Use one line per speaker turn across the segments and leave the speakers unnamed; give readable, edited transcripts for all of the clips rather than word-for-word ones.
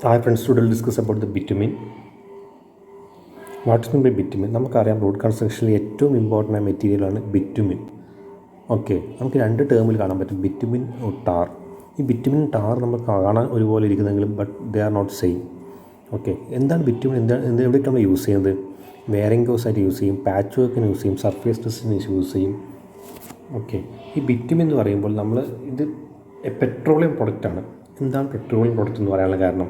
Hi friends, today we'll discuss about the bitumen. What is meant by bitumen? നമുക്കറിയാം road കൺസ്ട്രക്ഷനിൽ ഏറ്റവും important ആയ മെറ്റീരിയലാണ് bitumen. Okay, നമുക്ക് രണ്ട് ടേമിൽ കാണാൻ പറ്റും, ബിറ്റുമിൻ ടാർ. ഈ ബിറ്റുമിൻ ടാർ നമ്മൾ കാണാൻ ഒരുപോലെ ഇരിക്കുന്നെങ്കിലും but they are not same. Okay, എന്താണ് ബിറ്റുമിൻ? എവിടെയൊക്കെ നമ്മൾ യൂസ് ചെയ്യുന്നത്? വെയറിംഗ് കോസായിട്ട് യൂസ് ചെയ്യും, പാച്ച് വർക്കിന് യൂസ് ചെയ്യും, സർഫേസ് ടെസ്റ്റിന് യൂസ് ചെയ്യും. ഓക്കെ, ഈ ബിറ്റുമിൻ എന്ന് പറയുമ്പോൾ നമ്മൾ ഇത് പെട്രോളിയം പ്രൊഡക്റ്റാണ്. എന്താണ് പെട്രോളിയം പ്രൊഡക്റ്റ് എന്ന് പറയാനുള്ള കാരണം,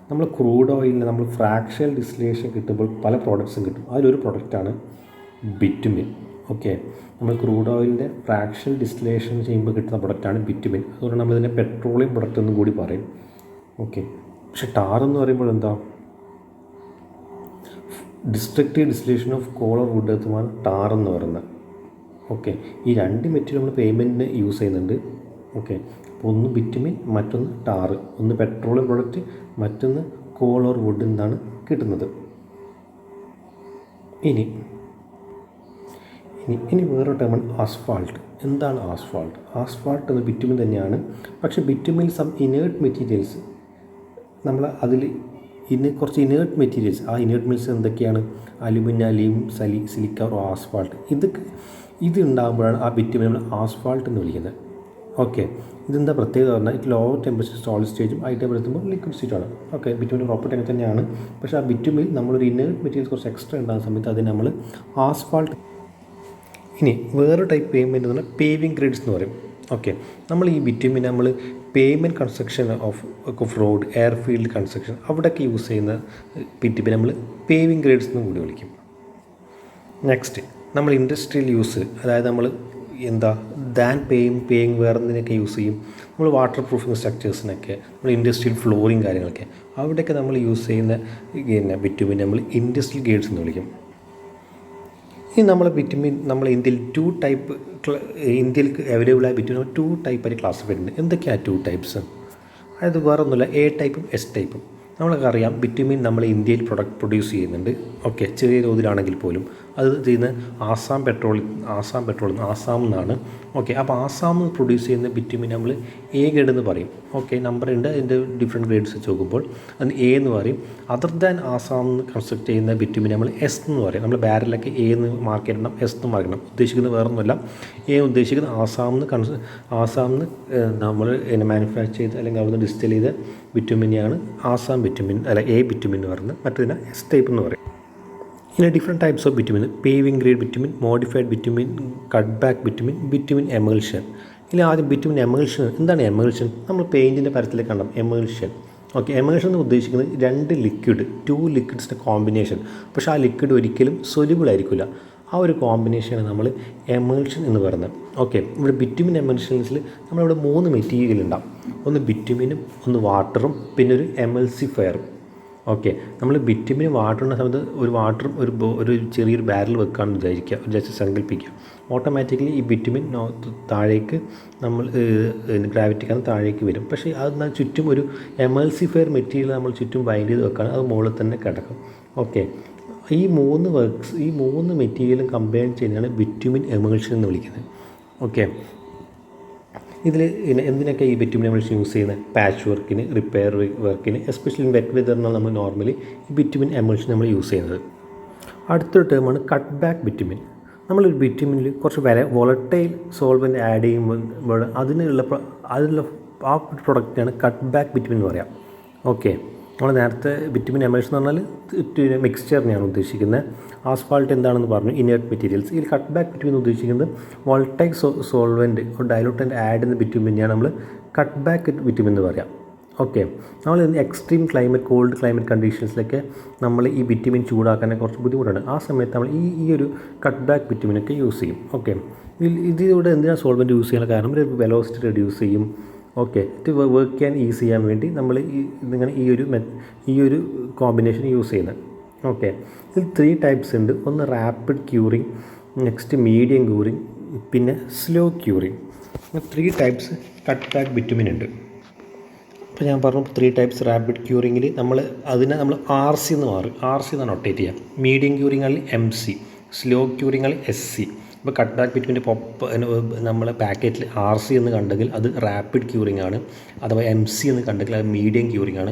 നമ്മൾ ക്രൂഡ് ഓയിലിന് നമ്മൾ ഫ്രാക്ഷണൽ ഡിസ്റ്റിലേഷൻ കിട്ടുമ്പോൾ പല പ്രോഡക്ട്സും കിട്ടും. അതിലൊരു പ്രൊഡക്റ്റാണ് ബിറ്റുമിൻ. ഓക്കെ, നമ്മൾ ക്രൂഡ് ഓയിലിൻ്റെ ഫ്രാക്ഷണൽ ഡിസ്റ്റിലേഷൻ ചെയ്യുമ്പോൾ കിട്ടുന്ന പ്രൊഡക്റ്റാണ് ബിറ്റുമിൻ. അതുകൊണ്ട് നമ്മളിതിനെ പെട്രോളിയം പ്രൊഡക്റ്റ് എന്നും കൂടി പറയും. ഓക്കെ, പക്ഷേ ടാർ എന്ന് പറയുമ്പോൾ എന്താ, destructive distillation of coal or wood എത്തുമാണ് ടാർ എന്ന് പറയുന്നത്. ഓക്കെ, ഈ രണ്ട് മെറ്റീരിയൽ നമ്മൾ പേയ്മെൻറ്റിന് യൂസ് ചെയ്യുന്നുണ്ട്. ഓക്കെ, അപ്പോൾ ഒന്ന് ബിറ്റുമിൻ, മറ്റൊന്ന് ടാറ്. ഒന്ന് പെട്രോളിയം പ്രൊഡക്റ്റ്, മറ്റൊന്ന് കോൾ ഓർ വുഡ് എന്നാണ് കിട്ടുന്നത്. ഇനി വേറൊരു ടേമാണ് ആസ്ഫാൾട്ട്. എന്താണ് ആസ്ഫാൾട്ട്? ആസ്ഫാൾട്ട് എന്ന ബിറ്റുമിൻ തന്നെയാണ്. പക്ഷേ ബിറ്റുമിൻ സം ഇനേർട്ട് മെറ്റീരിയൽസ്, നമ്മൾ അതിൽ കുറച്ച് ഇനേർട്ട് മെറ്റീരിയൽസ്, ആ ഇനേർട്ട് മെറ്റീരിയൽസ് എന്തൊക്കെയാണ്? Aluminium, silica or asphalt. ഇത് ഉണ്ടാകുമ്പോഴാണ് ആ ബിറ്റുമിൻ നമ്മൾ ആസ്ഫാൾട്ട് എന്ന് വിളിക്കുന്നത്. ഓക്കെ, ഇതെന്താ പ്രത്യേകത പറഞ്ഞാൽ, ഇത് ലോ ടെമ്പറേച്ചർ സോളിഡ് സ്റ്റേജും ഹൈ ടെമ്പറേച്ചർ എത്തുമ്പോൾ ലിക്വിഡ് സ്റ്റേറ്റാണ്. ഓക്കെ, ബിറ്റുമിൻ്റെ പ്രോപ്പർട്ടി അങ്ങനെ തന്നെയാണ്. പക്ഷേ ആ ബിറ്റുമിൽ നമ്മളൊരു ഇനേർട്ട് മെറ്റീരിയൽസ് കുറച്ച് എക്സ്ട്രാ ഉണ്ടാകുന്ന സമയത്ത് അതിന് നമ്മൾ ആസ്ഫാൾട്ട്. ഇനി വേറൊരു ടൈപ്പ് പേയ്മെൻറ്റ് എന്ന് പറഞ്ഞാൽ പേവിങ് ഗ്രേഡ്സ് എന്ന് പറയും. ഓക്കെ, നമ്മൾ ഈ ബിറ്റുമിൻ നമ്മൾ payment construction off road, airfield construction, അവിടെയൊക്കെ യൂസ് ചെയ്യുന്ന ബിറ്റുമിൻ നമ്മൾ പേവിങ് ഗ്രേഡ്സ് എന്നും കൂടി വിളിക്കും. നെക്സ്റ്റ്, നമ്മൾ ഇൻഡസ്ട്രിയൽ യൂസ്, അതായത് നമ്മൾ പേയിങ് വേറെ എന്തിനൊക്കെ യൂസ് ചെയ്യും, നമ്മൾ വാട്ടർ പ്രൂഫിങ് സ്ട്രക്ചേഴ്സിനൊക്കെ, നമ്മൾ ഇൻഡസ്ട്രിയൽ ഫ്ലോറിങ് കാര്യങ്ങളൊക്കെ, അവിടെയൊക്കെ നമ്മൾ യൂസ് ചെയ്യുന്ന ബിറ്റുമിൻ നമ്മൾ ഇൻഡസ്ട്രിയൽ ഗ്രേഡ്സ് എന്ന് വിളിക്കും. ഇനി നമ്മൾ ബിറ്റുമിൻ നമ്മൾ ഇന്ത്യയിൽ അവൈലബിൾ ആയ ബിറ്റുമിൻ 2 ടൈപ്പായിട്ട് ക്ലാസിഫൈഡ് ഉണ്ട്. എന്തൊക്കെയാണ് 2 ടൈപ്സ്? അതായത് വേറെ ഒന്നുമില്ല, എ ടൈപ്പും എസ് ടൈപ്പും. നമ്മൾക്ക് അറിയാം ബിറ്റുമിൻ നമ്മൾ ഇന്ത്യയിൽ പ്രൊഡ്യൂസ് ചെയ്യുന്നുണ്ട്. ഓക്കെ, ചെറിയ തോതിലാണെങ്കിൽ പോലും അത് ചെയ്യുന്നത് ആസാമിൽ നിന്നാണ്. ഓക്കെ, അപ്പോൾ ആസാമിൽ പ്രൊഡ്യൂസ് ചെയ്യുന്ന ബിറ്റുമിൻ നമ്മൾ എ ഗ്രേഡ് എന്ന് പറയും. ഓക്കെ, നമ്പർ ഉണ്ട്, അതിൻ്റെ ഡിഫറെൻറ്റ് ഗ്രേഡ്സ് വെച്ച് നോക്കുമ്പോൾ അതിന് എ എന്ന് പറയും. അതർ ദാൻ ആസാമിൽ കൺസ്ട്രക്ട് ചെയ്യുന്ന ബിറ്റുമിൻ നമ്മൾ എസ് എന്ന് പറയും. നമ്മൾ ബാരലൊക്കെ എ എന്ന് മാർക്ക് ചെയ്യണം, എസ് എന്ന് മാർക്ക് ചെയ്യണം. ഉദ്ദേശിക്കുന്നത് വേറെ ഒന്നുമല്ല, എ ഉദ്ദേശിക്കുന്നത് ആസാമിൽ നമ്മൾ മാനുഫാക്ചർ ചെയ്ത് അല്ലെങ്കിൽ അവിടെ നിന്ന് ഡിസ്റ്റിൽ ചെയ്ത ബിറ്റുമിനെയാണ് ആസാം ബിറ്റുമിൻ എ ബിറ്റുമിൻ എന്ന് പറയുന്നത്. മറ്റേതിനെ എസ് ടൈപ്പ് എന്ന് പറയും. ഇനി different types of bitumen: paving grade bitumen, modified bitumen, cut back bitumen, bitumen emulsion. ഇനി ആദ്യം ബിറ്റുമിൻ എമൾഷൻ. എന്താണ് എമൾഷൻ? നമ്മൾ പെയിൻറ്റിൻ്റെ പരത്തിലേക്ക് കണ്ടാം എമൾഷൻ. ഓക്കെ, എമൾഷൻ എന്ന് ഉദ്ദേശിക്കുന്നത് 2 ലിക്വിഡ്സിൻ്റെ കോമ്പിനേഷൻ. പക്ഷേ ആ ലിക്വിഡ് ഒരിക്കലും സൊല്യൂബിൾ ആയിരിക്കില്ല. ആ ഒരു കോമ്പിനേഷനാണ് നമ്മൾ എമൾഷൻ എന്ന് പറയുന്നത്. ഓക്കെ, ഇവിടെ ബിറ്റുമിൻ എമൾഷൻസിൽ നമ്മളിവിടെ 3 മെറ്റീരിയൽ ഉണ്ടാവും. ഒന്ന് ബിറ്റുമിനും, ഒന്ന് വാട്ടറും, പിന്നെ ഒരു എമൾസിഫയറും. ഓക്കെ, നമ്മൾ ബിറ്റുമിന് വാട്ടറിൻ്റെ സമയത്ത് ഒരു വാട്ടറും ഒരു ചെറിയൊരു ബാരൽ വെക്കാമെന്ന് വിചാരിക്കുക, ജസ്റ്റ് സങ്കല്പിക്കുക. ഓട്ടോമാറ്റിക്കലി ഈ ബിറ്റുമിൻ താഴേക്ക് നമ്മൾ ഗ്രാവിറ്റിക്കാണ് താഴേക്ക് വരും. പക്ഷേ അത് ചുറ്റും ഒരു എമൾസിഫയർ മെറ്റീരിയൽ നമ്മൾ ചുറ്റും ബൈൻഡ് ചെയ്ത് വെക്കുകയാണ്, അത് മുകളിൽ തന്നെ കിടക്കും. ഓക്കെ, ഈ 3 മെറ്റീരിയലും കമ്പൈൻ ചെയ്യുന്നതാണ് ബിറ്റുമിൻ എമൾഷൻ എന്ന് വിളിക്കുന്നത്. ഓക്കെ, ഇതിൽ എന്തിനൊക്കെ ഈ ബിറ്റുമിൻ എമൾഷൻ യൂസ് ചെയ്യുന്നത്? പാച്ച് വർക്കിന്, റിപ്പയർ വർക്കിന്, എസ്പെഷ്യലി വെറ്റ് വെതറിനാണ് നമ്മൾ നോർമലി ഈ ബിറ്റുമിൻ എമൾഷൻ നമ്മൾ യൂസ് ചെയ്യുന്നത്. അടുത്തൊരു ടേമാണ് കട്ട് ബാക്ക് ബിറ്റുമിൻ. നമ്മളൊരു ബിറ്റുമിനിൽ കുറച്ച് വോളറ്റൈൽ സോൾവെൻ്റ് ആഡ് ചെയ്യുമ്പോൾ അതിനുള്ള ആ പ്രൊഡക്റ്റാണ് കട്ട് ബാക്ക് ബിറ്റുമിൻ എന്ന് പറയാം. ഓക്കെ, നമ്മൾ നേരത്തെ ബിറ്റുമിൻ എമൾഷൻ എന്ന് പറഞ്ഞാൽ മിക്സ്ചറിനെയാണ് ഉദ്ദേശിക്കുന്നത്. ആസ്ഫാൾട്ട് എന്താണെന്ന് പറഞ്ഞു, ഇനേർട്ട് മെറ്റീരിയൽസ്. ഇതിൽ കട്ട് ബാക്ക് ബിറ്റുമിൻ ഉദ്ദേശിക്കുന്നത് വോൾട്ടൈക് സോൾവെൻറ്റ് ഒരു ഡൈലൂട്ടൻ്റ് ആഡ് ചെയ്യുന്ന ബിറ്റുമിനെയാണ് നമ്മൾ കട്ട് ബാക്ക് ബിറ്റുമിൻ എന്ന് പറയാം. ഓക്കെ, നമ്മൾ എക്സ്ട്രീം കോൾഡ് ക്ലൈമറ്റ് കണ്ടീഷൻസിലൊക്കെ നമ്മൾ ഈ ബിറ്റുമിൻ ചൂടാക്കാൻ കുറച്ച് ബുദ്ധിമുട്ടാണ്. ആ സമയത്ത് നമ്മൾ ഈ ഒരു കട്ട് ബാക്ക് ബിറ്റുമിനൊക്കെ യൂസ് ചെയ്യും. ഓക്കെ, ഇതിലൂടെ എന്തിനാണ് സോൾവെൻറ്റ് യൂസ് ചെയ്യാൻ കാരണം, ഒരു വെലോസിറ്റി റെഡ്യൂസ് ചെയ്യും. ഓക്കെ, ഇത് വർക്ക് ചെയ്യാൻ ഈസി ചെയ്യാൻ വേണ്ടി നമ്മൾ ഈ ഒരു കോമ്പിനേഷൻ യൂസ് ചെയ്യുന്നത്. ഓക്കെ, ഇതിൽ 3 ടൈപ്സ് ഉണ്ട്. ഒന്ന് rapid curing, next medium curing, പിന്നെ slow curing. 3 types cut back bitumen ഉണ്ട്. അപ്പോൾ ഞാൻ പറഞ്ഞു 3 ടൈപ്സ്. റാപ്പിഡ് ക്യൂറിങ്ങിൽ നമ്മൾ RC എന്നാണ് നൊട്ടേറ്റ് ചെയ്യുക. മീഡിയം ക്യൂറിങ്ങാണ് MC, സ്ലോ ക്യൂറിങ്ങാണ് SC. ഇപ്പോൾ കട്ട് ബാക്ക് ബിറ്റുമിൻ്റെ നമ്മൾ പാക്കറ്റിൽ RC എന്ന് കണ്ടെങ്കിൽ അത് റാപ്പിഡ് ക്യൂറിംഗ് ആണ്, അഥവാ MC എന്ന് കണ്ടെങ്കിൽ അത് മീഡിയം ക്യൂറിംഗ് ആണ്.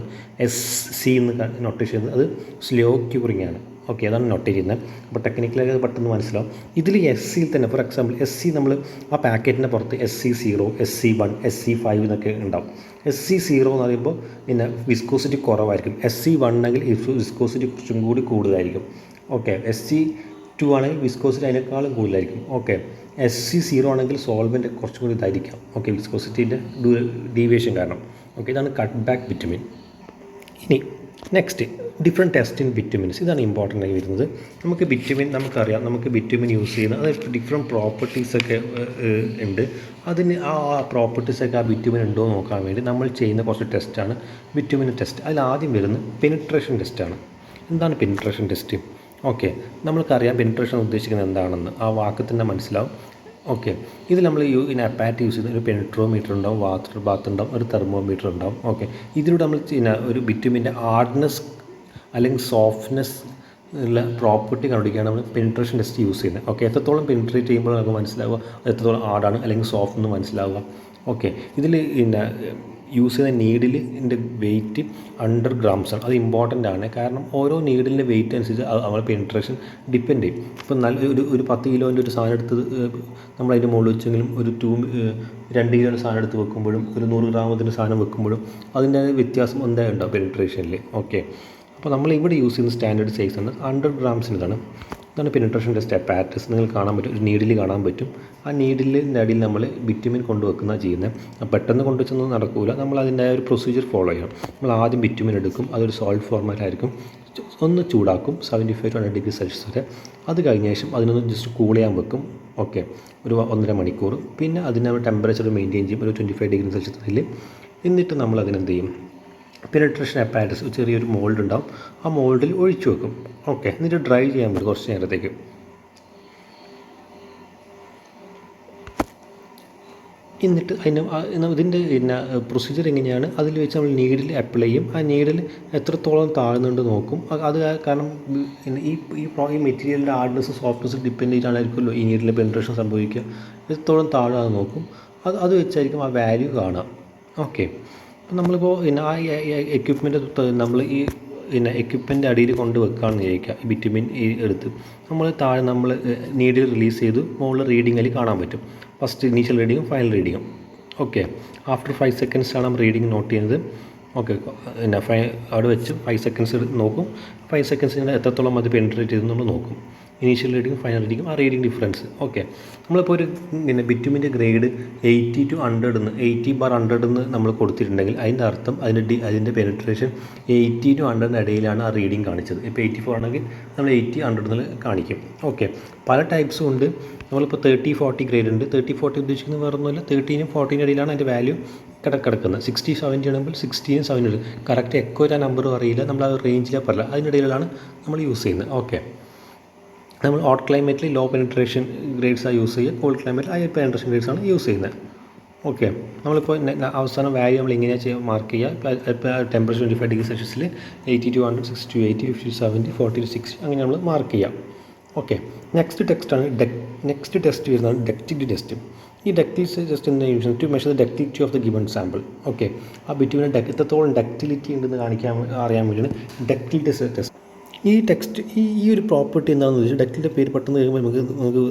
സി എന്ന് നൊട്ടേഷൻ ചെയ്യുന്നത് അത് സ്ലോ ക്യൂറിംഗ് ആണ്. ഓക്കെ, അതാണ് നോട്ട് ചെയ്യുന്നത്. അപ്പോൾ ടെക്നിക്കലൊക്കെ പെട്ടെന്ന് മനസ്സിലാവും. ഇതിൽ SCയിൽ തന്നെ ഫോർ എക്സാമ്പിൾ SC നമ്മൾ ആ പാക്കറ്റിൻ്റെ പുറത്ത് SC0, SC1, SC5 എന്നൊക്കെ ഉണ്ടാവും. SC0 എന്ന് പറയുമ്പോൾ പിന്നെ വിസ്കോസിറ്റി കുറവായിരിക്കും. SC1 ആണെങ്കിൽ വിസ്കോസിറ്റി കുറച്ചും കൂടി കൂടുതലായിരിക്കും. ഓക്കെ, SC2 ആണെങ്കിൽ വിസ്കോസിറ്റി അതിനേക്കാളും കൂടുതലായിരിക്കും. ഓക്കെ, SC0 ആണെങ്കിൽ സോൾവെൻ്റ് കുറച്ചും കൂടി ഇതായിരിക്കാം. ഓക്കെ, വിസ്കോസിറ്റീൻ്റെ ഡീവിയേഷൻ കാരണം. ഓക്കെ, ഇതാണ് കട്ട് ബാക്ക് വിറ്റമിൻ. ഇനി next different test in vitamins. ഇതാണ് ഇമ്പോർട്ടൻ്റ് ആയി വരുന്നത്. നമുക്ക് വിറ്റമിൻ നമുക്കറിയാം, നമുക്ക് വിറ്റമിൻ യൂസ് ചെയ്യുന്ന അത് ഡിഫറെൻറ്റ് പ്രോപ്പർട്ടീസൊക്കെ ഉണ്ട്. അതിന് ആ പ്രോപ്പർട്ടീസൊക്കെ ആ വിറ്റമിൻ ഉണ്ടോ എന്ന് നോക്കാൻ വേണ്ടി നമ്മൾ ചെയ്യുന്ന കുറച്ച് ടെസ്റ്റാണ് വിറ്റമിൻ ടെസ്റ്റ്. അതിൽ ആദ്യം വരുന്നത് പെനിട്രേഷൻ ടെസ്റ്റാണ്. എന്താണ് പെനിട്രേഷൻ ടെസ്റ്റ്? ഓക്കെ, നമ്മൾക്കറിയാം പെനിട്രേഷൻ ഉദ്ദേശിക്കുന്നത് എന്താണെന്ന് ആ വാക്ക് തന്നെ മനസ്സിലാവും. ഓക്കെ, ഇത് നമ്മൾ അപ്പാറ്റ് യൂസ് ചെയ്യുന്ന ഒരു പെനിട്രോമീറ്റർ ഉണ്ടാവും, വാട്ടർ ബാത്ത് ഉണ്ടാവും, ഒരു തെർമോമീറ്റർ ഉണ്ടാവും. ഓക്കെ, ഇതിലൂടെ നമ്മൾ ഒരു വിറ്റമിൻ്റെ ഹാർഡ്നെസ് അല്ലെങ്കിൽ സോഫ്റ്റ്നെസ് ഉള്ള പ്രോപ്പർട്ടി കണ്ടുപിടിക്കുകയാണ് നമ്മൾ പെനിട്രേഷൻ ടെസ്റ്റ് യൂസ് ചെയ്യുന്നത്. ഓക്കെ, എത്രത്തോളം പെനിട്രേറ്റ് ചെയ്യുമ്പോൾ നമുക്ക് മനസ്സിലാവുക എത്രത്തോളം ഹാർഡാണ് അല്ലെങ്കിൽ സോഫ്റ്റ് എന്ന് മനസ്സിലാവുക. ഓക്കെ, ഇതിൽ പിന്നെ യൂസ് ചെയ്യുന്ന നീഡിലിൻ്റെ വെയിറ്റ് 100 grams ആണ്. അത് ഇമ്പോർട്ടൻ്റ് ആണ്, കാരണം ഓരോ നീഡിലിൻ്റെ വെയിറ്റ് അനുസരിച്ച് നമ്മൾ പെനിട്രേഷൻ ഡിപ്പെൻഡ് ചെയ്യും. ഇപ്പോൾ നല്ല ഒരു 10 കിലോൻ്റെ ഒരു സാധനം എടുത്ത് നമ്മൾ അതിൻ്റെ മുകളിൽ വെച്ചെങ്കിലും ഒരു 2 കിലോയുടെ സാധനം എടുത്ത് വെക്കുമ്പോഴും ഒരു 100 ഗ്രാമത്തിൻ്റെ സാധനം വെക്കുമ്പോഴും അതിൻ്റെ വ്യത്യാസം എന്തായാലും ഉണ്ടാവും പെനിട്രേഷനിൽ. ഓക്കെ, അപ്പോൾ നമ്മൾ ഇവിടെ യൂസ് ചെയ്യുന്ന സ്റ്റാൻഡേർഡ് സൈസ് ആണ് 100 grams. ഇതാണ് പെനിട്രേഷൻ ടെസ്റ്റ് അപ്പാരറ്റസ്. നിങ്ങൾ കാണാൻ പറ്റും, ഒരു നീഡിൽ കാണാൻ പറ്റും. ആ നീഡിലിൻ്റെ അടിയിൽ നമ്മൾ വിറ്റമിൻ കൊണ്ടുവെക്കുന്ന ചെയ്യുന്നത്. പെട്ടെന്ന് കൊണ്ടുവച്ചൊന്നും നടക്കില്ല, നമ്മൾ അതിൻ്റെ ഒരു പ്രൊസീജിയർ ഫോളോ ചെയ്യണം. നമ്മൾ ആദ്യം വിറ്റമിൻ എടുക്കും, അതൊരു സോൾട്ട് ഫോർമാറ്റായിരിക്കും. ഒന്ന് ചൂടാക്കും 75 to 100 degrees Celsius വരെ. അത് കഴിഞ്ഞ ശേഷം അതിനൊന്ന് ജസ്റ്റ് കൂൾ ചെയ്യാൻ വെക്കും. ഓക്കെ, ഒരു 1.5 മണിക്കൂർ. പിന്നെ അതിന് ടെമ്പറേച്ചർ മെയിൻറ്റെയിൻ ചെയ്യും ഒരു 25 degrees Celsius. എന്നിട്ട് നമ്മൾ അതിനെന്ത് ചെയ്യും, പെനിട്രേഷൻ അപ്പാരറ്റസ് ചെറിയൊരു മോൾഡ് ഉണ്ടാവും, ആ മോൾഡിൽ ഒഴിച്ചു വെക്കും. ഓക്കെ, എന്നിട്ട് ഡ്രൈ ചെയ്യാൻ പറ്റും കുറച്ച് നേരത്തേക്ക്. എന്നിട്ട് ഇതിൻ്റെ പിന്നെ പ്രൊസീജിയർ എങ്ങനെയാണ്, അതിൽ വെച്ച് നമ്മൾ നീഡിൽ അപ്ലൈ ചെയ്യും. ആ നീഡിൽ എത്രത്തോളം താഴ്ന്നുണ്ട് നോക്കും. അത് കാരണം ഈ മെറ്റീരിയലിൻ്റെ ഹാർഡ്നെസ് സോഫ്റ്റ്നെസ് ഡിപ്പെൻഡ് ചെയ്തിട്ടായിരിക്കുമല്ലോ ഈ നീഡിലെ പെനിട്രേഷൻ സംഭവിക്കുക. എത്രത്തോളം താഴെ നോക്കും, അത് വെച്ചായിരിക്കും ആ വാല്യൂ കാണുക. ഓക്കെ, അപ്പോൾ നമ്മളിപ്പോൾ പിന്നെ ആ എക്യുപ്മെൻറ്റ് നമ്മൾ ഈ പിന്നെ എക്യുപ്മെൻ്റ് അടിയിൽ കൊണ്ട് വെക്കുകയാണെന്ന് വിചാരിക്കുക. ഈ വിറ്റമിൻ എടുത്ത് നമ്മൾ താഴെ നമ്മൾ നീഡിൽ റിലീസ് ചെയ്ത് മുകളിൽ റീഡിങ്ങിൽ കാണാൻ പറ്റും. ഫസ്റ്റ് ഇനീഷ്യൽ റീഡിങ്ങും ഫൈനൽ റീഡിങ്ങും. ഓക്കെ, ആഫ്റ്റർ 5 seconds ആണ് നമ്മൾ റീഡിങ് നോട്ട് ചെയ്യുന്നത്. ഓക്കെ, പിന്നെ അവിടെ വെച്ച് 5 seconds നോക്കും. 5 seconds എത്രത്തോളം അത് പെനിട്രേറ്റ് ചെയ്ത് നമ്മൾ നോക്കും. ഇനീഷ്യൽ റീഡിങ്ങും ഫൈനൽ റീഡിങ്ങും ആ റീഡിങ് ഡിഫറൻസ്. ഓക്കെ, നമ്മളിപ്പോൾ ഒരു പിന്നെ വിറ്റമിൻ്റെ ഗ്രേഡ് 80 to 100 80/100 എന്ന് നമ്മൾ കൊടുത്തിട്ടുണ്ടെങ്കിൽ അതിൻ്റെ അർത്ഥം അതിൻ്റെ പെനിട്രേഷൻ 80 to 100 ഇടയിലാണ് ആ റീഡിങ് കാണിച്ചത്. ഇപ്പോൾ 84 ആണെങ്കിൽ നമ്മൾ 80-100 കാണിക്കും. ഓക്കെ, പല ടൈപ്സും ഉണ്ട്. നമ്മളിപ്പോൾ 30-40 ഗ്രേഡ് ഉണ്ട്. 30-40 ഉദ്ദേശിക്കുന്നത് വേറെ ഒന്നുമില്ല, 13 14 ഇടയിലാണ് അതിൻ്റെ വാല്യൂ കിടക്കുന്നത്. 60-70 ആണെങ്കിൽ 16-7 കറക്റ്റ് എക്കോര നമ്പറും അറിയില്ല, നമ്മൾ ആ റേഞ്ചിലാണ് പറയില്ല, അതിനിടയിലാണ് നമ്മൾ യൂസ് ചെയ്യുന്നത്. ഓക്കെ, നമ്മൾ ഹോട്ട് ക്ലൈമറ്റിൽ ലോ പെനിട്രേഷൻ ഗ്രേഡ്സാണ് യൂസ് ചെയ്യുക, കോൾഡ് ക്ലൈമറ്റിൽ ഹൈ പെനിട്രേഷൻ ഗ്രേഡ്സാണ് യൂസ് ചെയ്യുന്നത്. ഓക്കെ, നമ്മളിപ്പോൾ അവസാനം വാല്യൂ നമ്മൾ എങ്ങനെയാണ് മാർക്ക് ചെയ്യുക, temperature 25 degrees Celsius 80 to 100, 60 to 80, 50 to 70, 40 to 60 അങ്ങനെ നമ്മൾ മാർക്ക് ചെയ്യാം. ഓക്കെ, നെക്സ്റ്റ് ടെസ്റ്റ് വരുന്നതാണ് ഡക്റ്റിലിറ്റി ടെസ്റ്റ്. ഈ ഡക്റ്റിലിറ്റി ടെസ്റ്റ് എന്താ use to measure the ductility of the given sample. Okay, ആ ബിറ്റ്വീൻ എത്രത്തോളം ഡക്റ്റിലിറ്റി ഉണ്ടെന്ന് അറിയാൻ വേണ്ടിയാണ് ഡക്റ്റിലിറ്റി ടെസ്റ്റ്. ഈ ഒരു പ്രോപ്പർട്ടി എന്താണെന്ന് വെച്ചാൽ ഡക്റ്റിലിൻ്റെ പേര് പെട്ടെന്ന് കഴിയുമ്പോൾ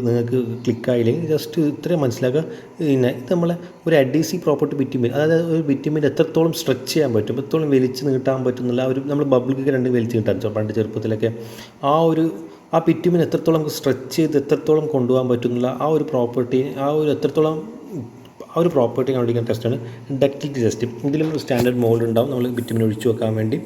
നിങ്ങൾക്ക് ക്ലിക്കായില്ലെങ്കിൽ ജസ്റ്റ് ഇത്രയും മനസ്സിലാക്കുക. പിന്നെ ഇത് നമ്മളെ ഒരു അഡീസീവ് പ്രോപ്പർട്ടി വിറ്റമിൻ, അതായത് ഒരു വിറ്റമിൻ എത്രത്തോളം സ്ട്രെച്ച് ചെയ്യാൻ പറ്റും, എത്രത്തോളം വലിച്ച് നീട്ടാൻ പറ്റുന്നില്ല. നമ്മൾ ബബിൾക്ക് രണ്ടും വലിച്ച് നീട്ടാൻ പണ്ട് ചെറുപ്പത്തിലൊക്കെ ആ വിറ്റമിൻ എത്രത്തോളം സ്ട്രെച്ച് ചെയ്ത് എത്രത്തോളം കൊണ്ടുപോകാൻ പറ്റുന്നില്ല, ആ ഒരു പ്രോപ്പർട്ടി കണ്ടുപിടിക്കുന്ന ടെസ്റ്റാണ് ഡക്റ്റിലിറ്റി ടെസ്റ്റ്. ഇതിലും സ്റ്റാൻഡേർഡ് മോൾഡ് ഉണ്ടാവും, നമ്മൾ വിറ്റമിൻ ഒഴിച്ചു വെക്കാൻ വേണ്ടി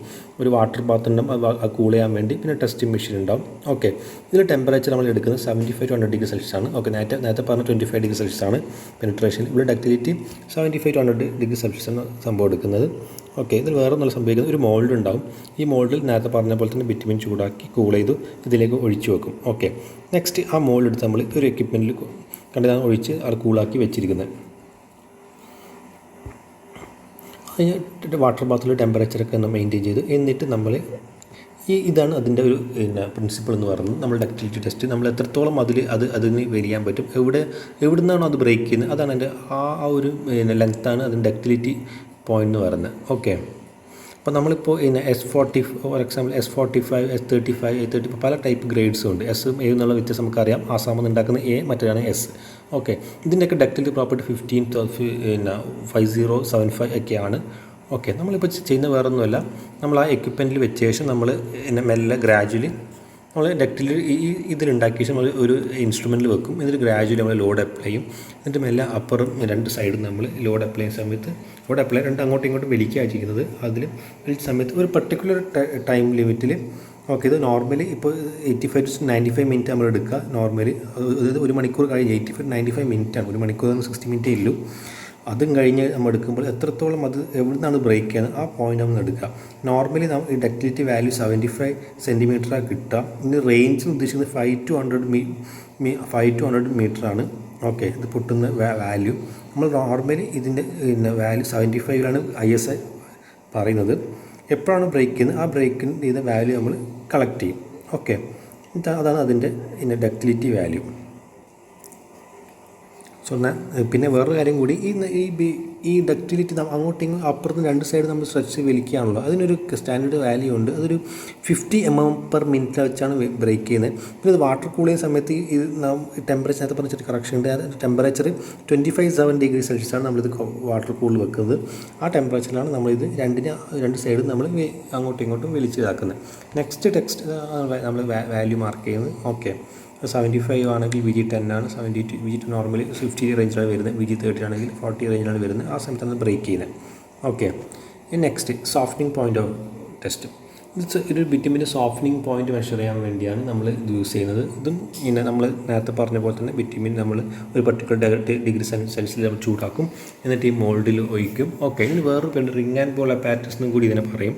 ഒരു വാട്ടർ ബാത്ത് ഉണ്ടാവും, അത് കൂൾ ചെയ്യാൻ വേണ്ടി, പിന്നെ ടെസ്റ്റിംഗ് മെഷീൻ ഉണ്ടാവും. ഓക്കെ, ഇതിൽ ടെമ്പറേച്ചർ നമ്മൾ എടുക്കുന്നത് 75 to 100 degrees Celsius ആണ്. ഓക്കെ, നേരത്തെ പറഞ്ഞ 25 degrees Celsius ആണ് പെനിട്രേഷൻ. ഇവിടെ ഡക്റ്റിലിറ്റി 75 to 100 degrees Celsius ആണ് സംഭവം എടുക്കുന്നത്. ഓക്കെ, ഇതിൽ വേറെ നല്ല സംഭവിക്കുന്നത് ഒരു മോൾഡ് ഉണ്ടാവും. ഈ മോൾഡിൽ നേരത്തെ പറഞ്ഞ പോലെ തന്നെ വിറ്റമിൻ ചൂടാക്കി കൂൾ ചെയ്ത് ഇതിലേക്ക് ഒഴിച്ചു വെക്കും. ഓക്കെ, നെക്സ്റ്റ് ആ മോൾഡ് എടുത്ത് നമ്മൾ ഒരു എക്യുപ്മെൻറ്റിൽ കണ്ടതാണ് ഒഴിച്ച് അത് കൂളാക്കി വെച്ചിരിക്കുന്നത്. അതിന് വാട്ടർ ബാത്തിൽ ടെമ്പറേച്ചറൊക്കെ ഒന്ന് മെയിൻറ്റെയിൻ ചെയ്ത് എന്നിട്ട് നമ്മൾ ഇതാണ് അതിൻ്റെ ഒരു പിന്നെ പ്രിൻസിപ്പിൾ എന്ന് പറയുന്നത്. നമ്മൾ ഡക്റ്റിലിറ്റി ടെസ്റ്റ് നമ്മൾ എത്രത്തോളം അതിന് വെരിയാൻ പറ്റും, എവിടെ നിന്നാണോ അത് ബ്രേക്ക് ചെയ്യുന്നത്, അതാണ് അതിൻ്റെ ആ ഒരു ലെങ്ത്താണ് അതിൻ്റെ ഡക്റ്റിലിറ്റി പോയിൻ്റ് എന്ന് പറയുന്നത്. ഓക്കെ, അപ്പോൾ നമ്മളിപ്പോൾ S40 for example S45, S35, A35 പല ടൈപ്പ് ഗ്രേഡ്സും ഉണ്ട്. എസും എ എന്നുള്ള വ്യത്യാസം നമുക്കറിയാം. ആസാമിൽ നിന്ന് ഉണ്ടാക്കുന്ന എ, മറ്റേതാണ് എസ്. ഓക്കെ, ഇതിൻ്റെയൊക്കെ ഡക്റ്റിലിറ്റി പ്രോപ്പർട്ടി 5075 ഒക്കെയാണ്. ഓക്കെ, നമ്മളിപ്പോൾ ചെയ്യുന്ന വേറൊന്നുമല്ല, നമ്മൾ ആ എക്യുപ്മെൻറ്റിൽ വെച്ച ശേഷം നമ്മൾ മെല്ലെ ഗ്രാജുവലി നമ്മൾ ഡക്റ്റിൽ ഇതിലുണ്ടാക്കിയ ശേഷം നമ്മൾ ഒരു ഇൻസ്ട്രുമെൻറ്റിൽ വെക്കും. എന്നിട്ട് ഗ്രാജുവലി നമ്മൾ ലോഡ് അപ്ലൈ ചെയ്യും. എന്നിട്ട് മെല്ലെ അപ്പറും രണ്ട് സൈഡും നമ്മൾ ലോഡ് അപ്ലൈ ചെയ്യുന്ന സമയത്ത് ലോഡ് അപ്ലൈ അങ്ങോട്ടും ഇങ്ങോട്ടും വലിക്കുകയാണ് ചെയ്യുന്നത്. അതിൽ വലിച്ച സമയത്ത് ഒരു പർട്ടിക്കുലർ ടൈം ലിമിറ്റിൽ, ഓക്കെ, ഇത് നോർമലി ഇപ്പോൾ 85 to 95 മിനിറ്റ് നമ്മൾ എടുക്കുക. നോർമലി അതായത് 1 മണിക്കൂർ കഴിഞ്ഞ് 95 മിനിറ്റാണ്. 1 മണിക്കൂർ 60 മിനിറ്റേ ഉള്ളൂ. അതും കഴിഞ്ഞ് നമ്മൾ എടുക്കുമ്പോൾ എത്രത്തോളം അത് എവിടെ നിന്നാണ് ബ്രേക്ക് ചെയ്യുന്നത് ആ പോയിൻ്റ് നമ്മൾ എടുക്കുക. നോർമലി ഈ ഡക്റ്റിലിറ്റി വാല്യൂ 75 സെൻറ്റിമീറ്ററാണ് കിട്ടുക. ഇതിന് റേഞ്ച് ഉദ്ദേശിക്കുന്നത് 5 to 100 മീറ്ററാണ്. ഓക്കെ, ഇത് പൊട്ടുന്ന വാല്യൂ നമ്മൾ നോർമലി ഇതിൻ്റെ വാല്യൂ 75 IS പറയുന്നത്. എപ്പോഴാണ് ബ്രേക്ക് ചെയ്യുന്നത് ആ ബ്രേക്കിന് ചെയ്ത വാല്യൂ നമ്മൾ കളക്ട് ചെയ്യും. ഓക്കെ, അതാണ് അതിൻ്റെ ഡക്റ്റിലിറ്റി വാല്യൂ. സോ പിന്നെ വേറൊരു കാര്യം കൂടി, ഈ ഡക്റ്റിലിറ്റി അങ്ങോട്ടും ഇങ്ങോട്ടും അപ്പുറത്ത് രണ്ട് സൈഡ് നമ്മൾ സ്ട്രെച്ച് വലിക്കുകയാണല്ലോ, അതിനൊരു സ്റ്റാൻഡേർഡ് വാല്യൂ ഉണ്ട്. അതൊരു 50 mm/minute വെച്ചാണ് ബ്രേക്ക് ചെയ്യുന്നത്. പിന്നെ ഇത് വാട്ടർ കൂൾ ചെയ്യുന്ന സമയത്ത് ഇത് ടെമ്പറേച്ചർ നേരത്തെ പറഞ്ഞിട്ട് കറക്ഷൻ ഉണ്ട്. ടെമ്പറേച്ചർ 25-7 ഡിഗ്രി സെൽഷ്യസാണ് നമ്മളിത് വാട്ടർ കൂളിൽ വെക്കുന്നത്. ആ ടെമ്പറേച്ചറിലാണ് നമ്മളിത് രണ്ട് സൈഡും നമ്മൾ അങ്ങോട്ടും ഇങ്ങോട്ടും വലിച്ചിതാക്കുന്നത്. നെക്സ്റ്റ് ടെക്സ്റ്റ് നമ്മൾ വാല്യൂ മാർക്ക് ചെയ്യുന്നത്. ഓക്കെ, 75 ആണെങ്കിൽ VG10 ആണ്. 72 VG2 നോർമലി 50 റേഞ്ചിലാണ് വരുന്നത്. VG30 ആണെങ്കിൽ 40 റേഞ്ചിലാണ് വരുന്നത്. ആ സമയത്താണ് ബ്രേക്ക് ചെയ്യുന്നത്. Okay, next softening point of test. ഇത് ബിറ്റുമിൻ്റെ സോഫ്റ്റനിങ് പോയിൻ്റ് മെഷർ ചെയ്യാൻ വേണ്ടിയാണ് നമ്മൾ ഇത് യൂസ് ചെയ്യുന്നത്. ഇതും നമ്മൾ നേരത്തെ പറഞ്ഞ പോലെ തന്നെ ബിറ്റുമിൻ നമ്മൾ ഒരു പർട്ടിക്കുലർ ഡിഗ്രി സെൽഷ്യസിൽ നമ്മൾ ചൂടാക്കും. എന്നിട്ട് ഈ മോൾഡിൽ ഒഴിക്കും. ഓക്കെ, ഇതിന് വേറൊരു റിംഗ് ആൻഡ് ബോൾ അപ്പാരറ്റസ് എന്നും കൂടി ഇതിനെ പറയും.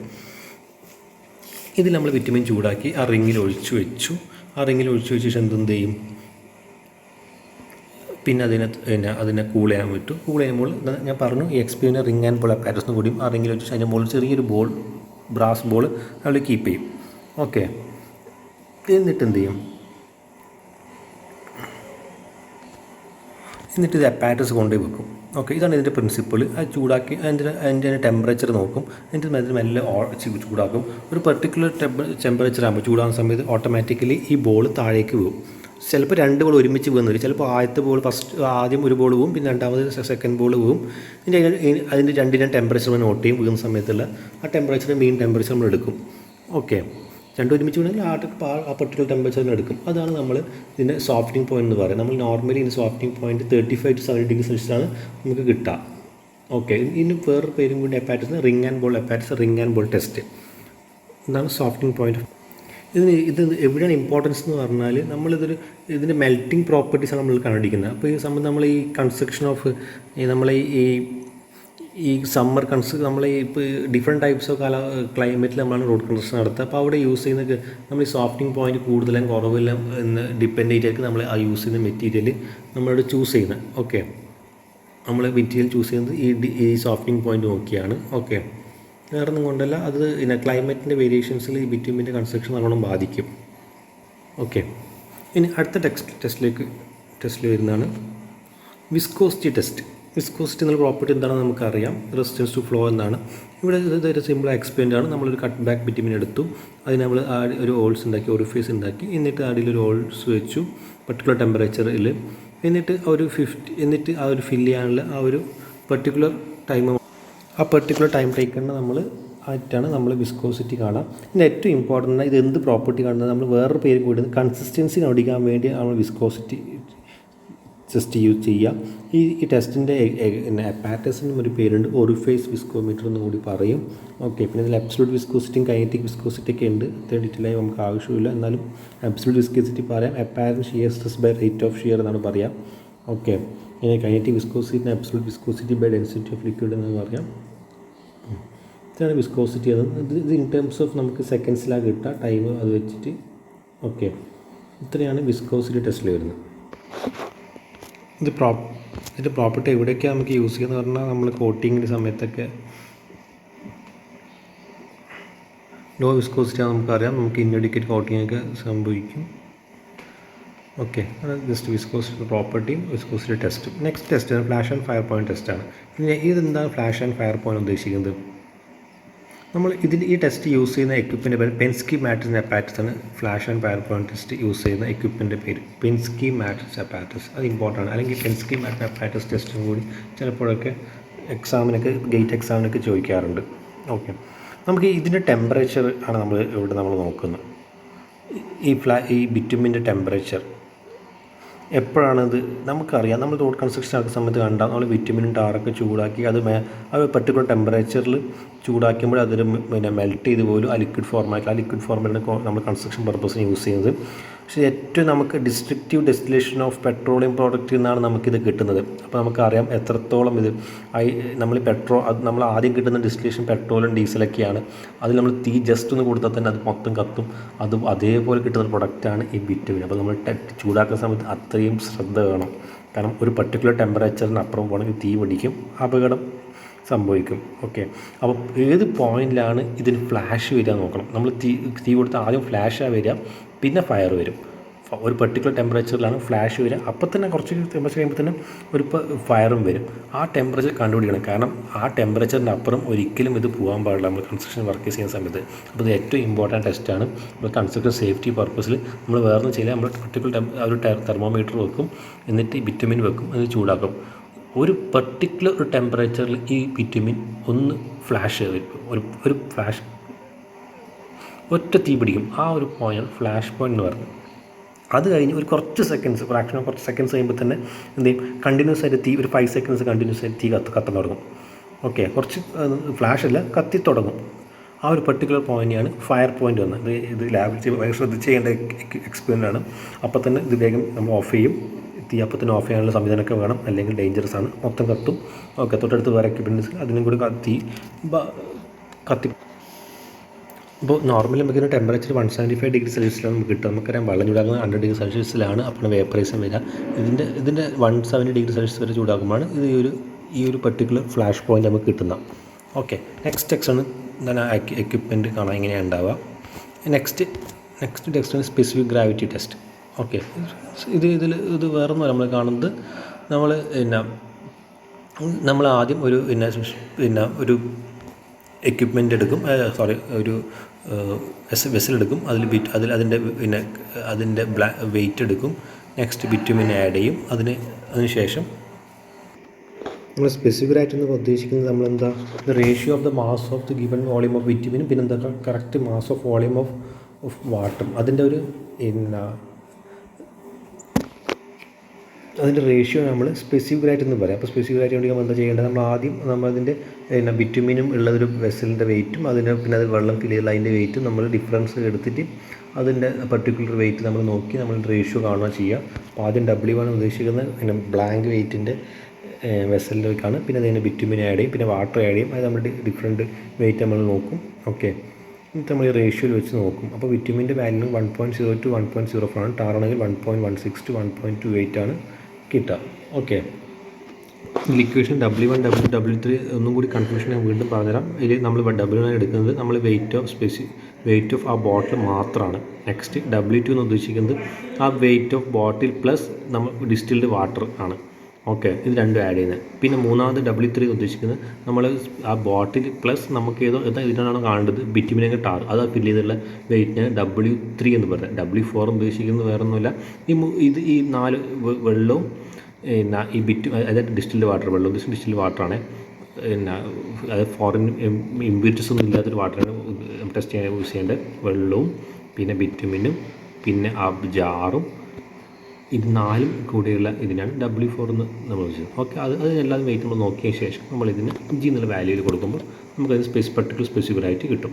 ഇതിൽ നമ്മൾ വിറ്റമിൻ ചൂടാക്കി ആ റിങ്ങിൽ ഒഴിച്ചു വെച്ചു. ആ റിങ്ങിൽ ഒഴിച്ചു വെച്ച ശേഷം എന്ത് ചെയ്യും, പിന്നെ അതിനെ കൂൾ ചെയ്യാൻ വിട്ടു. കൂൾ ചെയ്യുമ്പോൾ ഞാൻ പറഞ്ഞു ഈ എക്സ്പീരിയൻ റിംഗ് ആൻഡ് ബോൾ അപ്പാരറ്റസ് കൂടിയും ആ റിങ്ങിൽ വെച്ച് അതിൻ്റെ മുകളിൽ ചെറിയൊരു ബോൾ, ബ്രാസ് ബോൾ നമ്മൾ കീപ്പ് ചെയ്യും. ഓക്കെ, എന്നിട്ട് എന്ത് ചെയ്യും, എന്നിട്ട് ഇത് അപ്പാരറ്റസ് കൊണ്ടുപോയി വെക്കും. ഓക്കെ, ഇതാണ് ഇതിൻ്റെ പ്രിൻസിപ്പിൾ. അത് ചൂടാക്കി അതിൻ്റെ ടെമ്പറേച്ചർ നോക്കും. എന്നിട്ട് അതിന് മെല്ലെ ചൂടാക്കും. ഒരു പെർട്ടിക്കുലർ ടെമ്പറേച്ചർ ആകുമ്പോൾ ചൂടാകുന്ന സമയത്ത് ഓട്ടോമാറ്റിക്കലി ഈ ബോൾ താഴേക്ക് പോകും. ചിലപ്പോൾ 2 ബോൾ ഒരുമിച്ച് പോകുന്നില്ല. ചിലപ്പോൾ ആദ്യത്തെ ബോൾ ആദ്യം ഒരു ബോൾ പോകും, പിന്നെ രണ്ടാമത് സെക്കൻഡ് ബോൾ പോകും. അതിൻ്റെ രണ്ടിനും ടെമ്പറേച്ചർ നോട്ട് ചെയ്യും. വീഴുന്ന സമയത്തുള്ള ആ ടെമ്പറേച്ചർ മെയിൻ ടെമ്പറേച്ചർ നമ്മൾ എടുക്കും. ഓക്കെ, രണ്ടും ഒരുമിച്ച് വേണമെങ്കിൽ ആ പർട്ടിക്കുലർ ടെമ്പറേച്ചറിന് എടുക്കും. അതാണ് നമ്മൾ ഇതിൻ്റെ സോഫ്റ്റനിങ് പോയിൻ്റ് എന്ന് പറയുന്നത്. നമ്മൾ നോർമലി ഇതിൻ്റെ സോഫ്റ്റനിങ് പോയിൻറ്റ് 35 to 70 ഡിഗ്രി സെൽഷ്യസാണ് നമുക്ക് കിട്ടുക. ഓക്കെ, ഇതിന് വേറൊരു പേരും കൂടി apparatus ring and ball apparatus, ring and ball test. ഇതാണ് സോഫ്റ്റനിങ് പോയിൻറ്റ്. ഇത് എവിടെയാണ് ഇമ്പോർട്ടൻസ് എന്ന് പറഞ്ഞാൽ ഇതിൻ്റെ മെൽറ്റിംഗ് പ്രോപ്പർട്ടീസാണ് നമ്മൾ കണ്ടുപിടിക്കുന്നത്. അപ്പോൾ ഈ സംബന്ധം നമ്മൾ ഈ കൺസ്ട്രക്ഷൻ ഓഫ് നമ്മളെ ഈ സമ്മർ നമ്മൾ ഇപ്പോൾ ഡിഫറെൻറ്റ് ടൈപ്സ് ഓഫ് ക്ലൈമറ്റിൽ നമ്മളാണ് റോഡ് കൺസ്ട്രക്ഷൻ നടത്തുക. അപ്പോൾ അവിടെ യൂസ് ചെയ്യുന്നത് നമ്മൾ ഈ സോഫ്റ്റിംഗ് പോയിൻറ്റ് കൂടുതലും കുറവെല്ലാം എന്ന് ഡിപ്പെൻഡ് ചെയ്തിട്ട് നമ്മൾ ആ യൂസ് ചെയ്യുന്ന മെറ്റീരിയൽ നമ്മളവിടെ ചൂസ് ചെയ്യുന്നത്. ഓക്കെ, നമ്മൾ മെറ്റീരിയൽ ചൂസ് ചെയ്യുന്നത് ഈ സോഫ്റ്റിംഗ് പോയിൻറ്റ് നോക്കിയാണ്. ഓക്കെ, വേറെ ഒന്നും കൊണ്ടല്ല, അത് ക്ലൈമറ്റിൻ്റെ വേരിയേഷൻസിൽ ഈ ബിറ്റ്യൂമിൻ്റെ കൺസ്ട്രക്ഷൻ നല്ലോണം ബാധിക്കും. ഓക്കെ, ഇനി അടുത്ത ടെസ്റ്റിൽ വരുന്നതാണ് വിസ്കോസിറ്റി ടെസ്റ്റ്. വിസ്കോസിറ്റി എന്നുള്ള പ്രോപ്പർട്ടി എന്താണെന്ന് നമുക്കറിയാം. റെസിസ്റ്റൻസ് ടു ഫ്ലോ എന്നാണ്. ഇവിടെ ഇതൊരു സിമ്പിൾ എക്സ്പെരിമെൻ്റ് ആണ്. നമ്മളൊരു കട്ട് ബാക്ക് ബിറ്റ്യൂമിൻ എടുത്തു. അതിന് നമ്മൾ ഒരു ഹോൾസ് ഉണ്ടാക്കി, ഒരു ഫേസ് ഉണ്ടാക്കി. എന്നിട്ട് അതിലൊരു ഹോൾസ് വെച്ചു പർട്ടിക്കുലർ ടെമ്പറേച്ചറിൽ. എന്നിട്ട് എന്നിട്ട് ആ ഒരു ഫില്ല് ചെയ്യാനുള്ള ആ ഒരു പർട്ടിക്കുലർ ടൈം ടേക്കറിന് ആയിട്ടാണ് നമ്മൾ വിസ്കോസിറ്റി കാണാം. പിന്നെ ഏറ്റവും ഇമ്പോർട്ടൻ്റ് ഇത് എന്ത് പ്രോപ്പർട്ടി കാണുന്നത്, നമ്മൾ വേറൊരു പേര് കൂടി കൺസിസ്റ്റൻസി കണ്ടുപിടിക്കാൻ വേണ്ടി നമ്മൾ വിസ്കോസിറ്റി ടെസ്റ്റ് യൂസ് ചെയ്യുക. ഈ ടെസ്റ്റിൻ്റെ അപ്പാരറ്റസിനും ഒരു പേരുണ്ട്, ഓറിഫേസ് വിസ്കോമീറ്റർ എന്ന് കൂടി പറയും. ഓക്കെ, പിന്നെ ഇതിൽ അബ്സല്യൂട്ട് വിസ്കോസിറ്റിയും കൈനറ്റിക് വിസ്കോസിറ്റി ഒക്കെ ഉണ്ട്. ഇത്ര ഡീറ്റെയിലായി നമുക്ക് ആവശ്യമില്ല. എന്നാലും അബ്സല്യൂട്ട് വിസ്കോസിറ്റി പറയാം. Apparent shear stress by rate of shear എന്നാണ് പറയാം. ഓക്കെ, ഇങ്ങനെ kinetic viscosity absolute viscosity by density of liquid എന്ന് പറയാം. ഇതാണ് വിസ്കോസിറ്റി. ഇത് ഇൻ ടേംസ് ഓഫ് നമുക്ക് സെക്കൻഡ്സിലാണ് കിട്ടുക ടൈം അത് വെച്ചിട്ട്. ഓക്കെ, ഇത്രയാണ് വിസ്കോസിറ്റി ടെസ്റ്റിൽ വരുന്നത്. ഇതിൻ്റെ പ്രോപ്പർട്ടി എവിടെയൊക്കെയാണ് നമുക്ക് യൂസ് ചെയ്യുന്നത് പറഞ്ഞാൽ നമ്മൾ കോട്ടിങ്ങിൻ്റെ സമയത്തൊക്കെ ലോ വിസ്കോസിറ്റി നമുക്കറിയാം. നമുക്ക് ഇൻഡിക്കേറ്റ് കോട്ടിങ്ങൊക്കെ സംഭവിക്കും. ഓക്കെ, ജസ്റ്റ് വിസ്കോസിറ്റി പ്രോപ്പർട്ടിയും വിസ്കോസിറ്റി ടെസ്റ്റും. Next test flash and fire point ടെസ്റ്റാണ്. ഇതെന്താണ് ഫ്ലാഷ് ആൻഡ് ഫയർ പോയിൻറ്റ് ഉദ്ദേശിക്കുന്നത്? നമ്മൾ ഈ ടെസ്റ്റ് യൂസ് ചെയ്യുന്ന എക്യുപ്മെൻ്റ് പേര് പെൻസ്കി മാട്രിക്സ് അപ്പാരറ്റസ് ആണ്. Flash and fire point test use ചെയ്യുന്ന എക്യുപ്മെൻ്റ് പേര് പെൻസ്കി മാട്രിക്സ് അപ്പാരറ്റസ്. അത് ഇമ്പോർട്ടൻ്റ് ആണ്. അല്ലെങ്കിൽ പെൻസ്കി മാട്രിക്സ് അപ്പാരറ്റസ് ടെസ്റ്റും കൂടി ചിലപ്പോഴൊക്കെ ഗേറ്റ് എക്സാമിനൊക്കെ ചോദിക്കാറുണ്ട്. ഓക്കെ, നമുക്ക് ഇതിൻ്റെ ടെമ്പറേച്ചർ ആണ് നമ്മൾ നോക്കുന്നത്. ഈ ബിറ്റുമിൻ്റെ ടെമ്പറേച്ചർ എപ്പോഴാണിത് നമുക്കറിയാം. നമ്മൾ റോഡ് കൺസ്ട്രക്ഷൻ നടക്കുന്ന സമയത്ത് കണ്ടാൽ നമ്മൾ ബിറ്റുമിനും ടാറൊക്കെ ചൂടാക്കി അത് പെർട്ടിക്കുലർ ടെമ്പറേച്ചറിൽ ചൂടാക്കുമ്പോൾ അതൊരു മെൽറ്റ് ചെയ്ത് പോലും ആ ലിക്വിഡ് ഫോർമാറ്റിലാണ് നമ്മൾ കൺസ്ട്രക്ഷൻ പർപ്പസിന് യൂസ് ചെയ്യുന്നത്. പക്ഷേ ഏറ്റവും നമുക്ക് ഡിസ്ട്രക്റ്റീവ് ഡെസ്റ്റിലേഷൻ ഓഫ് പെട്രോളിയം പ്രോഡക്റ്റിൽ നിന്നാണ് നമുക്കിത് കിട്ടുന്നത്. അപ്പോൾ നമുക്കറിയാം എത്രത്തോളം ഇത് നമ്മൾ ആദ്യം കിട്ടുന്ന ഡിസ്റ്റിലേഷൻ പെട്രോളും ഡീസലൊക്കെയാണ്. അതിൽ നമ്മൾ തീ ജസ്റ്റ് ഒന്ന് കൊടുത്താൽ തന്നെ അത് മൊത്തം കത്തും. അത് അതേപോലെ കിട്ടുന്ന പ്രൊഡക്റ്റാണ് ഈ ബിറ്റുമിൻ. അപ്പോൾ നമ്മൾ ചൂടാക്കുന്ന സമയത്ത് അത്രയും ശ്രദ്ധ വേണം. കാരണം ഒരു പർട്ടിക്കുലർ ടെമ്പറേച്ചറിന് അപ്പുറം പോകണമെങ്കിൽ തീ പിടിക്കും, അപകടം സംഭവിക്കും. ഓക്കെ, അപ്പോൾ ഏത് പോയിന്റിലാണ് ഇതിന് ഫ്ലാഷ് വരിക നോക്കണം. നമ്മൾ തീ കൊടുത്താൽ ആദ്യം ഫ്ലാഷാണ് വരിക, പിന്നെ ഫയർ വരും. ഒരു പെർട്ടിക്കുലർ ടെമ്പറേച്ചറിലാണ് ഫ്ലാഷ് വരിക, അപ്പോൾ തന്നെ കുറച്ച് ടെമ്പറേച്ചർ കഴിയുമ്പോൾ തന്നെ ഒരു ഫയറും വരും. ആ ടെമ്പറേച്ചർ കണ്ടുപിടിക്കണം. കാരണം ആ ടെമ്പറേച്ചറിന് അപ്പുറം ഒരിക്കലും ഇത് പോകാൻ പാടില്ല നമ്മൾ കൺസ്ട്രക്ഷൻ വർക്ക് ചെയ്യുന്ന സമയത്ത്. അപ്പോൾ ഇത് ഏറ്റവും ഇമ്പോർട്ടൻറ്റ് ടെസ്റ്റാണ്. നമ്മൾ കൺസ്ട്രക്ഷൻ സേഫ്റ്റി പർപ്പസിൽ നമ്മൾ വേറൊന്നും ചെയ്യില്ല. നമ്മൾ പർട്ടിക്കുലർ ഒരു തെർമോമീറ്റർ വെക്കും, എന്നിട്ട് ബിറ്റുമിൻ വെക്കും, അത് ചൂടാക്കും. ഒരു പർട്ടിക്കുലർ ഒരു ടെമ്പറേച്ചറിൽ ഈ ബിറ്റുമിൻ ഒന്ന് ഫ്ലാഷ് വരും. ഒരു ഫ്ലാഷ് ഒറ്റ തീ പിടിക്കും. ആ ഒരു പോയിൻ്റ് ഫ്ലാഷ് പോയിൻ്റ് എന്ന് പറയുന്നത്. അത് കഴിഞ്ഞ് ഒരു കുറച്ച് സെക്കൻഡ്സ്, ഫ്രാക്ഷൻ ഓഫ് കുറച്ച് സെക്കൻഡ്സ് കഴിയുമ്പോൾ തന്നെ എന്ത് ചെയ്യും, കണ്ടിന്യൂസ് ആയിട്ട് തീ ഒരു 5 സെക്കൻഡ്സ് കണ്ടിന്യൂസ് ആയിട്ട് തീ കത്താൻ തുടങ്ങും. ഓക്കെ, കുറച്ച് ഫ്ലാഷ് അല്ല, കത്തി തുടങ്ങും. ആ ഒരു പെർട്ടിക്കുലർ പോയിൻ്റാണ് ഫയർ പോയിൻ്റ് വന്നത്. ഇത് ലാബിൽ ശ്രദ്ധിച്ച് ചെയ്യേണ്ട എക്സ്പീരിയൻ്റ് ആണ്. അപ്പോൾ തന്നെ ഇത് വേഗം നമ്മൾ ഓഫ് ചെയ്യും. തീ അപ്പോൾ തന്നെ ഓഫ് ചെയ്യാനുള്ള സംവിധാനമൊക്കെ വേണം, അല്ലെങ്കിൽ ഡേഞ്ചറസ് ആണ്, മൊത്തം കത്തും. ഓക്കെ, തൊട്ടടുത്ത് വേറെ എക്യുപ്മെൻറ്റ്സ് അതിനും കൂടി കത്തി. ഇപ്പോൾ നോർമലി നമുക്കൊരു ടെമ്പറേച്ചർ 175 ഡിഗ്രി സെൽഷ്യസിലാണ് നമുക്ക് കിട്ടുക. നമുക്കറിയാം വെള്ളം ചൂടാക്കുന്നത് 100 ഡിഗ്രി സെൽഷ്യസിലാണ്. അപ്പോൾ വേപ്പറൈസേഷൻ വരിക. ഇതിൻ്റെ 170 ഡിഗ്രി സെൽഷ്യസ് വരെ ചൂടാക്കുമ്പോഴാണ് ഈ ഒരു പർട്ടിക്കുലർ ഫ്ലാഷ് പോയിൻ്റ് നമുക്ക് കിട്ടുന്നത്. ഓക്കെ, നെക്സ്റ്റ് ടെക്സ്റ്റാണ് എന്താണ് എക്യുപ്മെൻറ്റ് കാണാൻ എങ്ങനെയാണ് ഉണ്ടാവുക. നെക്സ്റ്റ് ടെക്സ്റ്റാണ് സ്പെസിഫിക് ഗ്രാവിറ്റി ടെസ്റ്റ്. ഓക്കെ, ഇത് വേറൊന്നും നമ്മൾ കാണുന്നത് നമ്മൾ ആദ്യം ഒരു എക്യുപ്മെൻ്റ് എടുക്കും, ഒരു വെസലെടുക്കും. അതിൻ്റെ വെയിറ്റ് എടുക്കും. നെക്സ്റ്റ് ബിറ്റുമിൻ ആഡ് ചെയ്യും. അതിനുശേഷം നമ്മൾ സ്പെസിഫിക് ആയിട്ട് ഉദ്ദേശിക്കുന്നത് നമ്മളെന്താ, ratio of the mass of the given volume of ബിറ്റുമിനും പിന്നെന്താ correct mass of volume of വാട്ടറും അതിൻ്റെ ഒരു അതിൻ്റെ റേഷ്യോ നമ്മൾ സ്പെസിഫിക് ആയിട്ട് എന്ന് പറയാം. അപ്പോൾ സ്പെസിഫിക് ആയിട്ട് വേണ്ടി നമ്മൾ എന്താ ചെയ്യേണ്ടത്, നമ്മൾ ആദ്യം നമ്മളതിൻ്റെ ബിറ്റുമിനും ഉള്ളതൊരു വെസലിൻ്റെ വെയിറ്റും പിന്നെ അത് വെള്ളം ഫിൽ ചെയ്തുള്ള അതിൻ്റെ വെയിറ്റും നമ്മൾ ഡിഫറൻസ് എടുത്തിട്ട് അതിൻ്റെ പർട്ടിക്കുലർ വെയിറ്റ് നമ്മൾ നോക്കി നമ്മൾ റേഷ്യോ കാണുക ചെയ്യുക. അപ്പോൾ ആദ്യം W1 ഉദ്ദേശിക്കുന്നത് ബ്ലാങ്ക് വെയിറ്റിൻ്റെ വെസലിലേക്കാണ്. പിന്നെ അതിന് ബിറ്റുമിൻ ആഡ് ചെയ്യും, പിന്നെ വാട്ടർ ആഡ് ചെയ്യും. അത് നമ്മൾ ഡിഫറെൻറ്റ് വെയിറ്റ് നമ്മൾ നോക്കും. ഓക്കെ, എന്നിട്ട് നമ്മൾ ഈ റേഷ്യോയിൽ വെച്ച് നോക്കും. അപ്പോൾ വിറ്റമിൻ്റെ വാല്യൂ 1.0 to 1.04 ആണ്. ടാറാണെങ്കിൽ 1.16 to 1.28 ആണ് കിട്ടുക. ഓക്കെ, ലിക്വേഷൻ W1 W3 ഒന്നും കൂടി കൺഫ്യൂഷൻ ഞാൻ വീണ്ടും പറഞ്ഞുതരാം. ഇതിൽ നമ്മൾ W1 എടുക്കുന്നത് നമ്മൾ വെയിറ്റ് ഓഫ് ആ ബോട്ടിൽ മാത്രമാണ്. നെക്സ്റ്റ് W2 എന്ന് ഉദ്ദേശിക്കുന്നത് ആ വെയിറ്റ് ഓഫ് ബോട്ടിൽ പ്ലസ് നമ്മൾ ഡിസ്റ്റിൽഡ് വാട്ടർ ആണ്. ഓക്കെ, ഇത് രണ്ടും ആഡ് ചെയ്യുന്നത്. പിന്നെ മൂന്നാമത് W3 ഉദ്ദേശിക്കുന്നത് നമ്മൾ ആ ബോട്ടിൽ പ്ലസ് നമുക്ക് ഇതിനാണ് കാണേണ്ടത് ബിറ്റുമിനൊക്കെ ടാർ അത് ഫില്ല് ചെയ്തുള്ള വെയിറ്റിന് W3 എന്ന് പറയുന്നത്. W4 ഉദ്ദേശിക്കുന്നത് വേറെ ഒന്നുമില്ല, ഈ 4 വെള്ളവും ഈ അതായത് ഡിസ്റ്റിൽഡ് വാട്ടർ, വെള്ളം ഡിസ്റ്റിൽഡ് വാട്ടറാണ്. അത് ഫോറിൻ ഇമ്പ്യൂരിറ്റീസ് ഒന്നും ഇല്ലാത്തൊരു വാട്ടറാണ് ടെസ്റ്റ് ചെയ്യാൻ യൂസ് ചെയ്യേണ്ടത്. വെള്ളവും പിന്നെ ബിറ്റുമിനും പിന്നെ ആ ജാറും ഇത് 4 കൂടിയുള്ള ഇതിനാണ് W4 എന്ന് നമ്മൾ വെച്ചത്. ഓക്കെ, അത് എല്ലാം വെയിറ്റ് നമ്മൾ നോക്കിയ ശേഷം നമ്മൾ ഇതിന് G എന്നുള്ള വാല്യൂയിൽ കൊടുക്കുമ്പോൾ നമുക്കത് പർട്ടിക്കുലർ സ്പെസിഫിക് ആയിട്ട് കിട്ടും.